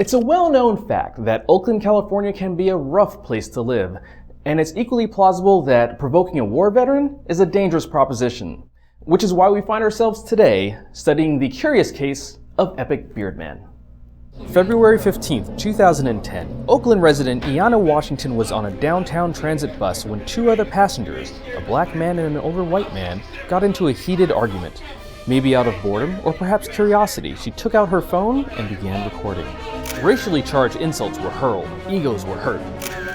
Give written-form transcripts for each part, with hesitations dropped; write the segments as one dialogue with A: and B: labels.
A: It's a well-known fact that Oakland, California can be a rough place to live, and it's equally plausible that provoking a war veteran is a dangerous proposition, which is why we find ourselves today studying the curious case of Epic Beardman. February 15th, 2010, Oakland resident Yatta, Washington was on a downtown transit bus when two other passengers, a black man and an older white man, got into a heated argument. Maybe out of boredom or perhaps curiosity, she took out her phone and began recording. Racially charged insults were hurled, egos were hurt.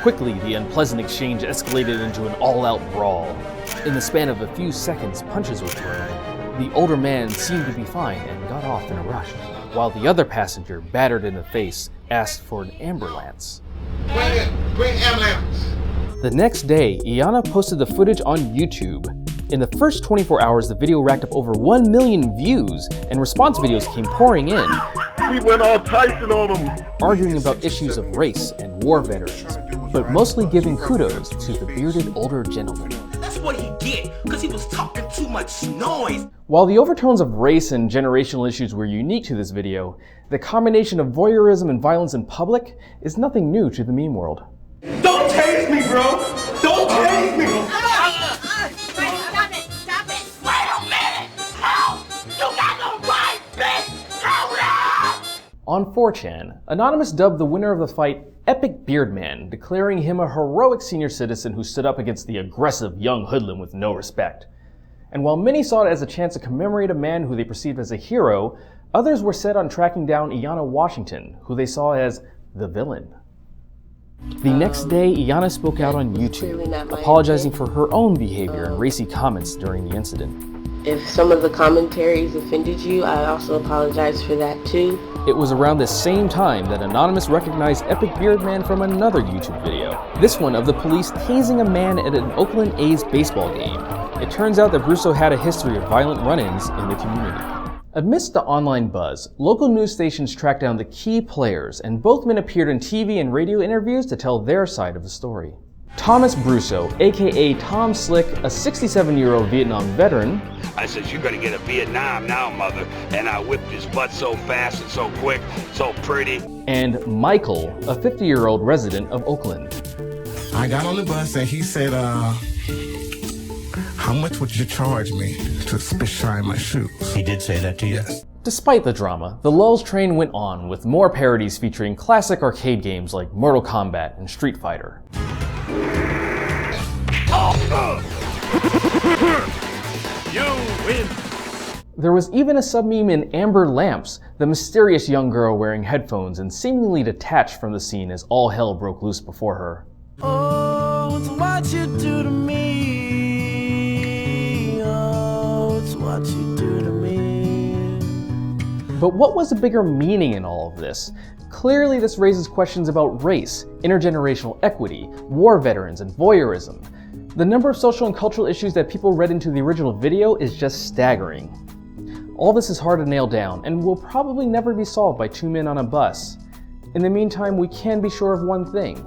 A: Quickly, the unpleasant exchange escalated into an all-out brawl. In the span of a few seconds, punches were thrown. The older man seemed to be fine and got off in a rush, while the other passenger, battered in the face, asked for an ambulance.
B: Bring ambulance!
A: The next day, Yatta posted the footage on YouTube. In the first 24 hours, the video racked up over 1 million views, and response videos came pouring in.
B: We went all Tyson on him!
A: Arguing about issues of race and war veterans, but mostly giving kudos to the bearded older gentleman.
C: That's what he get, because he was talking too much noise.
A: While the overtones of race and generational issues were unique to this video, the combination of voyeurism and violence in public is nothing new to the meme world.
B: Don't tase me, bro! Don't tase me!
C: Stop it! Wait a minute! Help! You got no right, bitch! Hold up!
A: On 4chan, Anonymous dubbed the winner of the fight Epic Beardman, declaring him a heroic senior citizen who stood up against the aggressive young hoodlum with no respect. And while many saw it as a chance to commemorate a man who they perceived as a hero, others were set on tracking down Yatta, Washington, who they saw as the villain. The next day, Yatta spoke out on YouTube, apologizing for her own behavior and racy comments during the incident.
D: If some of the commentaries offended you, I also apologize for that too.
A: It was around the same time that Anonymous recognized Epic Beardman from another YouTube video, this one of the police tasing a man at an Oakland A's baseball game. It turns out that Bruso had a history of violent run-ins in the community. Amidst the online buzz, local news stations tracked down the key players, and both men appeared in TV and radio interviews to tell their side of the story. Thomas Bruso, aka Tom Slick, a 67-year-old Vietnam veteran.
E: I said, "You're gonna get a Vietnam now, mother," and I whipped his butt so fast and so quick, so pretty.
A: And Michael, a 50-year-old resident of Oakland.
F: I got on the bus and he said, how much would you charge me to spit shine my shoes?
G: He did say that to you?
F: Yes.
A: Despite the drama, the lulz train went on with more parodies featuring classic arcade games like Mortal Kombat and Street Fighter.
E: You win!
A: There was even a sub-meme in Amber Lamps, the mysterious young girl wearing headphones and seemingly detached from the scene as all hell broke loose before her.
C: Oh, it's what you do to me. Oh, it's what you do to me.
A: But what was the bigger meaning in all of this? Clearly this raises questions about race, intergenerational equity, war veterans, and voyeurism. The number of social and cultural issues that people read into the original video is just staggering. All this is hard to nail down and will probably never be solved by two men on a bus. In the meantime, we can be sure of one thing.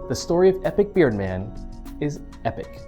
A: The story of Epic Beardman is epic.